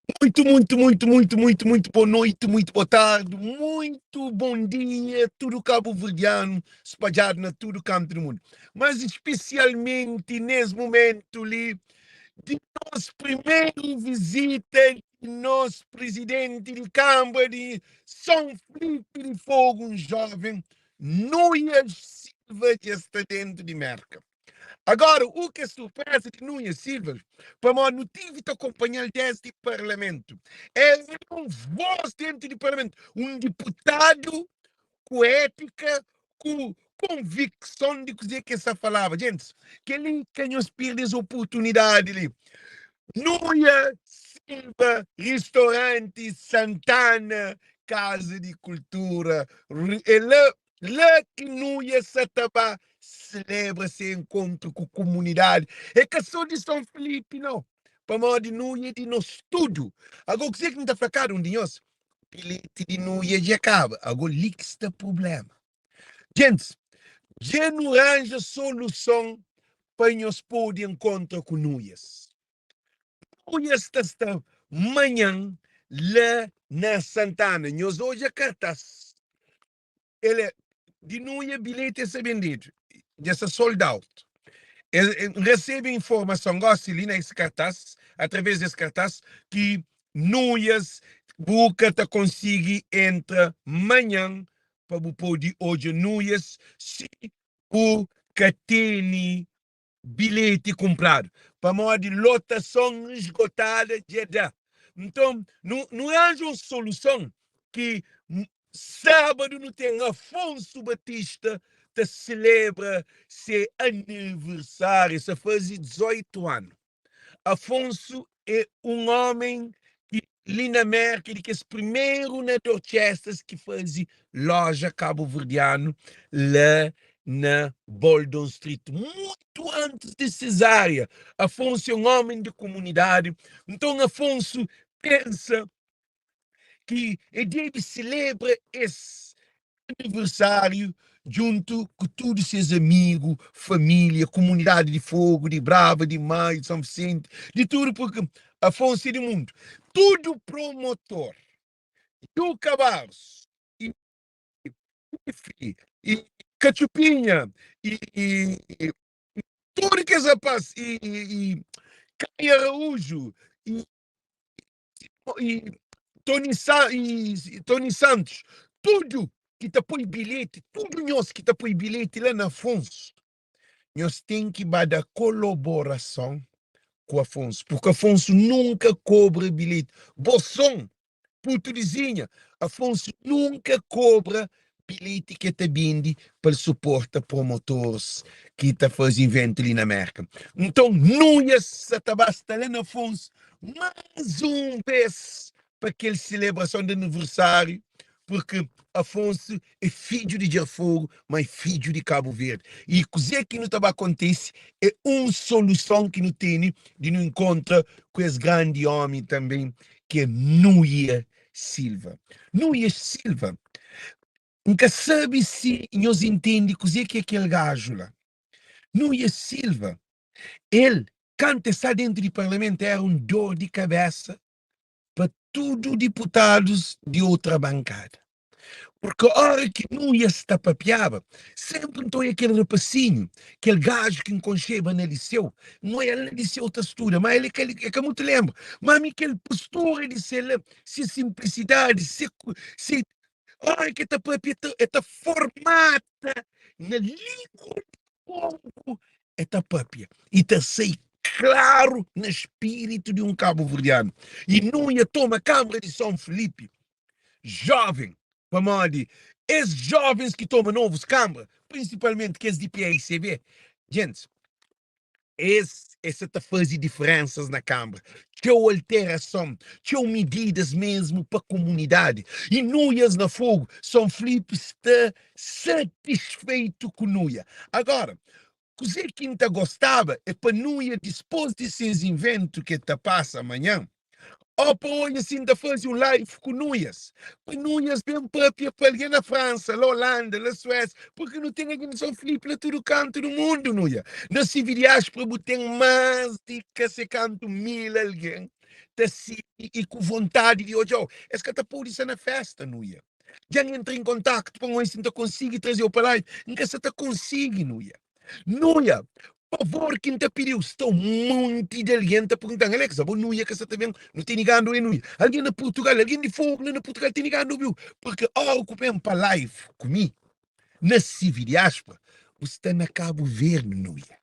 Muito boa noite, muito boa tarde, muito bom dia, tudo cabo-verdiano, espalhado na todo canto do mundo. Mas especialmente nesse momento ali, de nossa primeira visita de nosso presidente de Câmara de São Felipe de Fogo, um jovem, Núñez Silva, que está dentro de Merca. Agora, o que é surpresa de Núñez Silva, para o motivo de acompanhar deste Parlamento, é um voz dentro do Parlamento, um deputado com ética, com convicção de dizer que essa falava. Gente, que ele tem os pires oportunidade ali. Núñez Silva, Restaurante Santana, Casa de Cultura, lá que Núñez Sataba celebra esse encontro com a comunidade. É que só de São Felipe, não. Para modo de Núñez de nós tudo. Agora, que você que não está fracado, um de nós, bilhete de Núñez já acaba. Agora, lixta problema. Gente, já não arranja solução para nós poder encontrar com Núñez. Núñez está manhã lá na Santana. Nós hoje a cartaz. Ele de Núñez bilhete a ser vendido. Já está sold out. Ele recebe informação, gosta ali nesse cartaz, através desse cartaz, que Núñez busca conseguir entrar manhã para o poder hoje Núñez se o tem bilhete comprado. Para modo de lotação esgotada de dar. Então, não há uma solução que sábado não tem Afonso Batista que celebra seu aniversário, se faz 18 anos. Afonso é um homem que Lina Merkel, que é o primeiro na orquestras que faz loja cabo-verdiano lá na Boldon Street, muito antes de Cesária. Afonso é um homem de comunidade. Então, Afonso pensa que ele deve celebrar esse aniversário junto com todos seus amigos, família, comunidade de Fogo, de Brava, de Maio, de São Vicente, de tudo, porque Afonso é do mundo. Tudo promotor do Cavalos, e Cachupinha, e tudo que é rapaz, e Caio Araújo, e, e Tony Santos, tudo que está põe bilhete, tudo nós que está põe bilhete lá na Afonso, nós tem que dar colaboração com Afonso, porque Afonso nunca cobra bilhete. Boção, Puturezinha, Afonso nunca cobra bilhete que está vindo para suportar promotores que está fazendo evento ali na América. Então, não ia se basta lá na Afonso mais uma vez para aquela celebração de aniversário, porque Afonso é filho de Jafogo, mas filho de Cabo Verde. E coisa que não estava acontece é uma solução que não tem de não encontrar com esse grande homem também, que é Núñez Silva. Núñez Silva, nunca sabe se nós entendemos coisa que é aquele gajo lá. Núñez Silva, ele, quando está dentro do parlamento, era um dor de cabeça para todos os deputados de outra bancada. Porque a hora que não ia se tapapeava, sempre então aquele rapacinho, aquele gajo que enconcheva no liceu, não é ele disse outra postura, mas ele é que eu muito lembro, mas aquele postura de ser, se simplicidade, se a hora que está formada na língua do povo, é tapapia, e está sei claro no espírito de um cabo-verdiano, e não ia tomar a Câmara de São Felipe, jovem, Pamadi, esses jovens que tomam novos câmara, principalmente que é de PICB, gente, essa está fazendo diferenças na Câmara. Tinha alteração, tinha medidas mesmo para a comunidade. E Núñez na Fogo, São Felipe está satisfeito com Núñez. Agora, o que não gostava é para Núñez, depois desses inventos que está passa amanhã, opa, olha, assim, da fazer um live com Núñez. Núñez bem própria para alguém na França, na Holanda, na Suécia, porque não tem aqui no São Felipe, lá todo canto do mundo, Núñez. Na Civilhas, para tem mais de que se canto mil alguém. e com vontade de hoje, é que tá por isso na festa, não ia. Já entra em contato com nós, então consigo trazer o para lá, nunca se tá consigo, não ia. Não ia. Por favor, quem te pediu, estou muito inteligente perguntando, Alex, não ia que você tá vendo, não tem ninguém, não ia. Alguém na Portugal, alguém de fogo, na Portugal tem ninguém, não viu? Porque, que vem para live comigo, na civil diáspora, você está na Cabo Verde, não ia.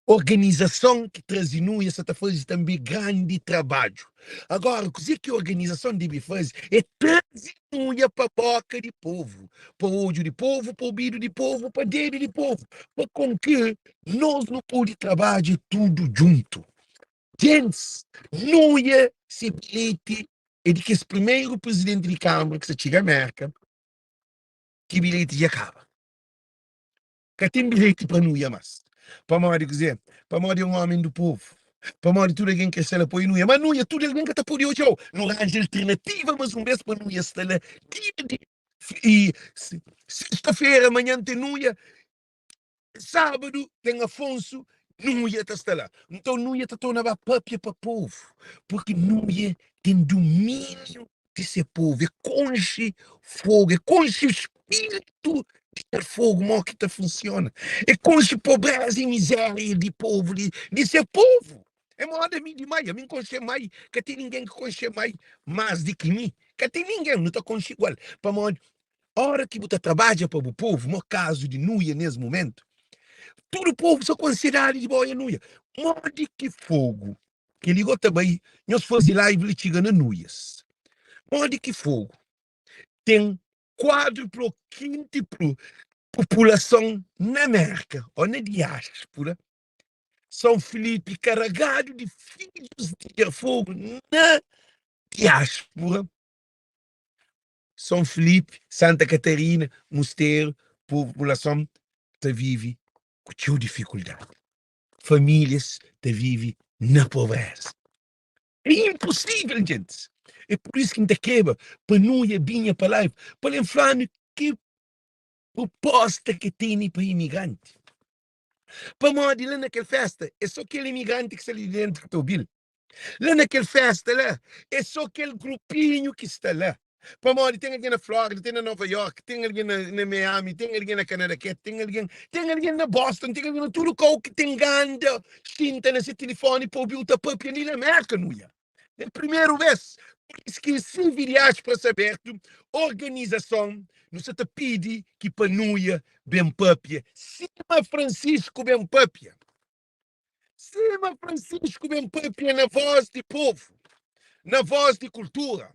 Organização que traz Inuia está fazendo também grande trabalho. Agora, o que a organização deve fazer é trazer Inuia para a boca de povo, para o olho de povo, para o ouvido de povo, para o dedo de povo, para com que nós não podemos trabalhar tudo junto. Gente, Inuia se bilhete é de que esse primeiro presidente de Câmara que se chega à América, que bilhete já acaba. Que tem bilhete para Inuia mais. Para morrer, dizer, para morrer um homem do povo, para morrer tudo alguém que está lá por Inuia, mas não é tudo alguém que está por hoje, não arranja alternativa, mas um vez para Inuia está lá, e sexta-feira, amanhã tem Inuia, sábado tem Afonso, Inuia está lá. Então Inuia está tornando a própria para o povo, porque Inuia tem domínio desse povo, é conche fogo, é conche o espírito de fogo, mal que funciona. É conche pobreza e miséria de povo, de ser povo. É moda mim demais, a mim conche mais, que tem ninguém que conche mais do que mim, que tem ninguém, não está conche igual. Para moda, a hora que você trabalha para o povo, no caso de Nuia nesse momento, todo o povo só considera de boa Nuia. Moda que fogo, que ligou também, nós fazemos live litigando Nuias. Moda que fogo, tem quádruplo, quíntuplo população na América ou na diáspora, São Felipe carregado de filhos de fogo na diáspora. São Felipe, Santa Catarina, Mosteiro, população que vive com dificuldade. Famílias que vivem na pobreza. É impossível, gente. É por isso que a gente quebra, para não ir bem a palavra, para falar que proposta que tem para imigrante. Para morrer lá naquela festa, é só aquele imigrante que está ali dentro do bil. Lá naquela festa, lá, é só aquele grupinho que está lá. Para morrer, tem alguém na Flórida, tem na Nova York, tem alguém na Miami, tem alguém na Canadá, tem alguém na Boston, tem alguém na tudo que tem ganda, cinta nesse telefone para ouvir o tapão ali na América, não é? É a primeira vez. Esqueci viagens para saber, organização, não se te pede que panuia bem papia. Cima Francisco bem papia. Cima Francisco bem papia na voz de povo, na voz de cultura,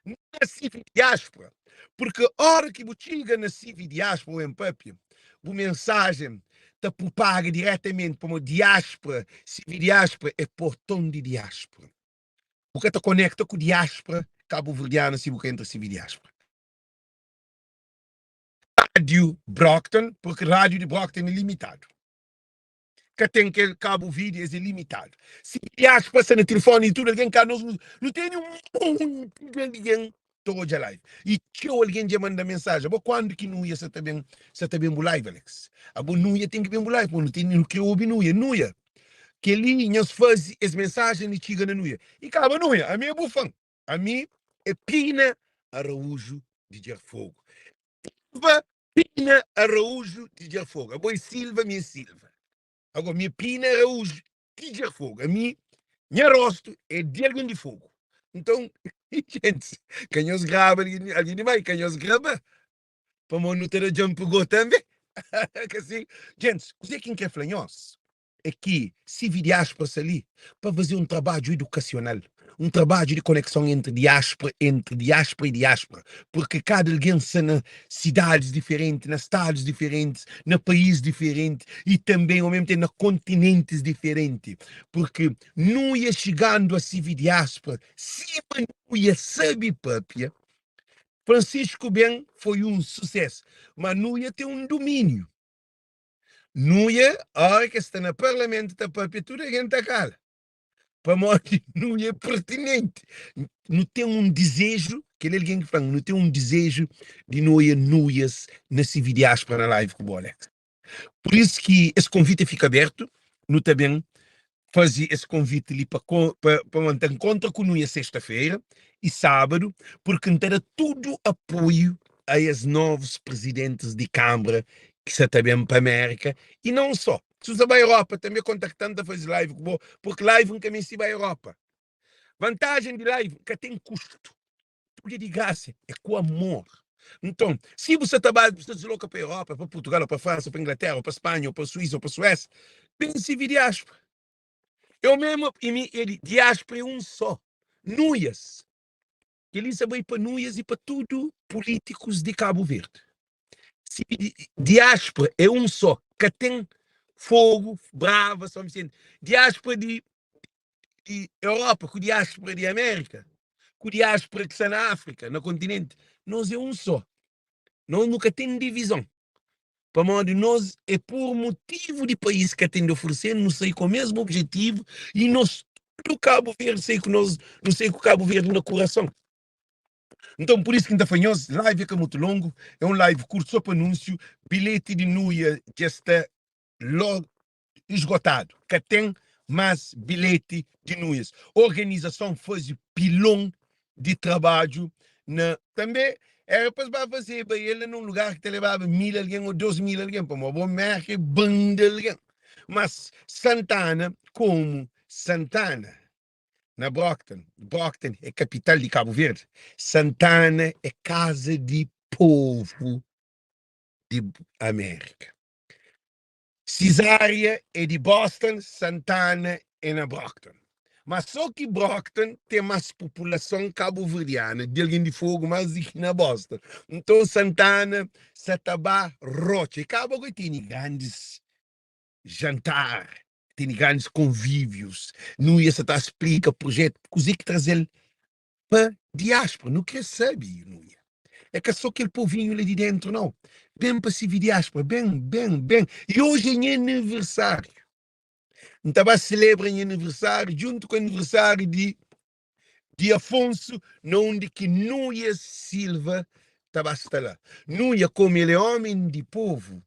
na civil diáspora. Porque a hora que você chega na civil diáspora em papia, a mensagem está propaga diretamente para uma diáspora. Civil diáspora é portão de diáspora. Porque te conecta com diáspora cabo-verdiana se você entra civil diáspora. Rádio Brockton, porque rádio de Brockton é limitado. Que tem que Cabo Verde é ilimitado. Se diáspora passa no telefone e tudo, alguém cá, não tem nenhum ninguém todo a live. E que alguém já manda mensagem, mas quando que não ia ser também live, Alex? A não ia tem que ver live, não tem no que ouvir, não ia. Que linhas faz as mensagens e chega na nuia. E acaba nuia. A minha é bufão. A mim é Pina Araújo de Dier Fogo. Pina Araújo de Dier Fogo. A boi Silva, minha Silva. Agora, minha Pina Araújo de Dier Fogo. A minha rosto é de alguém de fogo. Então, gente, quem os grava, alguém vai, quem os grava, para não ter a jump go também. Assim, gente, você quem quer flanhos? É que se diáspora ali para fazer um trabalho educacional, um trabalho de conexão entre diáspora e diáspora, porque cada alguém está nas cidades diferentes, nas estados diferentes, no país diferente e também ao mesmo tempo nos continentes diferentes, porque não ia chegando a civil diáspora, se não ia saber própria. Francisco Ben foi um sucesso, mas não ia ter um domínio. Não ia, a hora que está no parlamento da prefeitura, a gente cala. Para morte não é pertinente. Não tem um desejo, que ele alguém que fala, não tem um desejo de nuias na civil diáspora na live com o Alex. Por isso que esse convite fica aberto, não também fazer esse convite ali para manter encontro com nós sexta-feira e sábado, porque terá tudo apoio a esses novos presidentes de Câmara que se também para a América, e não só. Se você vai à Europa, também contactando a fazer live, porque live nunca me se vai à Europa. Vantagem de live, que tem custo. Tudo é de graça, é com amor. Então, se você trabalha, você desloca para a Europa, para Portugal, ou para a França, ou para a Inglaterra, ou para a Espanha, ou para a Suíça, ou para a Suécia, pense em diáspora. Eu mesmo, ele, diáspora é um só. Nuias. Ele sabe para Nuias e para tudo políticos de Cabo Verde. Se diáspora é um só, que tem fogo, brava, só me sendo. Diáspora de Europa, com diáspora de América, com diáspora que está na África, no continente. Nós é um só. Nós nunca tem divisão. Para modo nós é por motivo de país que tem de oferecer, não sei com o mesmo objetivo, e nós do Cabo Verde, sei que nós, não sei que o Cabo Verde no coração. Então, por isso que ainda fanhoso, live que é muito longo, é um live curto, só para anúncio, bilhete de Nuia já está logo esgotado, que tem mais bilhete de Nuias. A organização faz pilão de trabalho, também era para fazer ele num lugar que te levava 1.000 alguém ou 2.000 alguém, para uma boa marca, banda alguém. Mas Santana, como Santana, na Brockton é capital de Cabo Verde. Santana é casa de povo de América. Cesária é de Boston, Santana é na Brockton. Mas só que Brockton tem mais população cabo-verdiana, de alguém de fogo mais do que na Boston. Então Santana, Satabá, Rocha. E Cabo Verde tem grandes jantar, tem grandes convívios. Não ia se explica o projeto, coisa que trazer para diáspora, não quer saber, não ia. É que só aquele povinho ali de dentro, não. Bem para se vir diáspora, bem. E hoje é aniversário. Então, vai celebrar aniversário, junto com o aniversário de Afonso, onde que Núñez Silva estava lá. Núñez, como ele é homem de povo,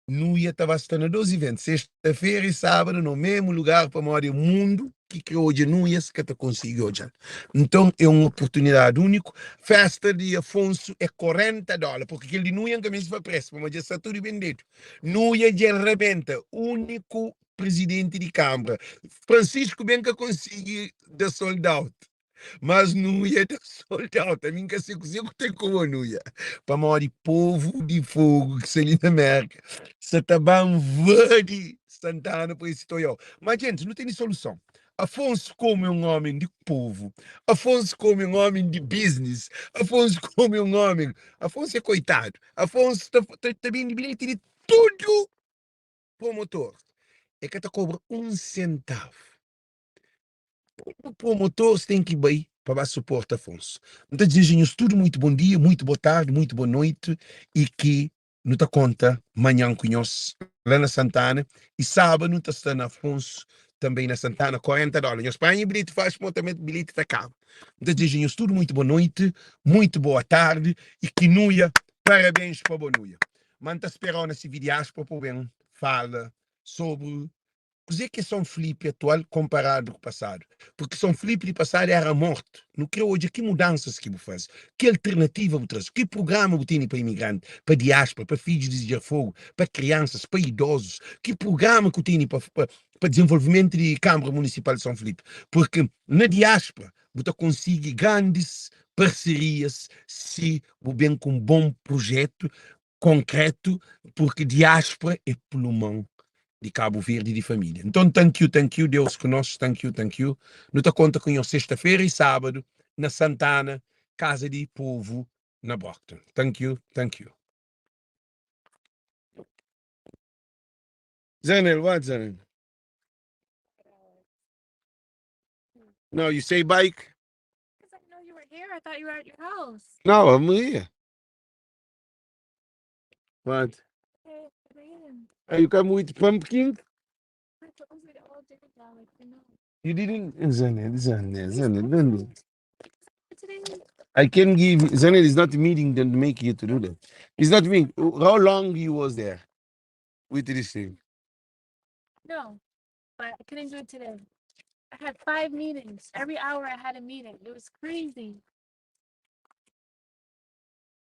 Núñez estava estando dois eventos, sexta-feira e sábado, no mesmo lugar para morar o mundo, que hoje Núñez que te conseguiu hoje. Então, é uma oportunidade única. Festa de Afonso é $40, porque aquele de Núñez também se foi preço, mas já está tudo vendido. Núñez de rebenta, único presidente de Câmara. Francisco bem que conseguiu da sold out. Mas não ia dar sold out. A mim que se tem como não ia. Para morar povo de fogo que se ali na América. Se tá bem verde, Santana para esse toió. Mas, gente, não tem solução. Afonso como é um homem de povo. Afonso como é um homem de business. Afonso como é um homem. Afonso é coitado. Afonso está bem de bilhete de tudo promotor. É que te cobra $1. O promotor tem que ir bem para suporte Afonso. Então, desejo tudo muito bom dia, muito boa tarde, muito boa noite e que não te conta amanhã com nós lá na Santana e sábado não está na Afonso também na Santana, $40. Em Espanha, bilhete faz pontamento, bilhete está caro. Então, desejo tudo muito boa noite, muito boa tarde e que Nuia, parabéns para a boa Nuia. Manta esperando esse vídeo para poder falar sobre o que São Felipe atual comparado com o passado? Porque São Felipe de passado era morto. Não creio hoje que mudanças que vou fazer, que alternativa vou trazer, que programa vou ter para imigrante, para diáspora, para filhos de fogo, para crianças, para idosos, que programa que eu tenho para desenvolvimento de Câmara Municipal de São Felipe. Porque na diáspora você consegue grandes parcerias se o bem com um bom projeto concreto, porque diáspora é pulmão de Cabo Verde e de família. Então, thank you, Deus conosco, thank you. Não te conta com eu sexta-feira e sábado, na Santana, Casa de Povo, na Brockton. Thank you. Zanel, what, Zanel? No, you say bike? Because I didn't know you were here. I thought you were at your house. No, I'm here. What? Okay, man. Are you come with pumpkin? I told you to all different now, like, you know. You didn't? Zanel, don't do. Today, I can give, Zanel is not meeting them to make you to do that. It's not me. How long you was there with this thing? no. but I couldn't do it today. I had 5 meetings. Every hour I had a meeting. It was crazy.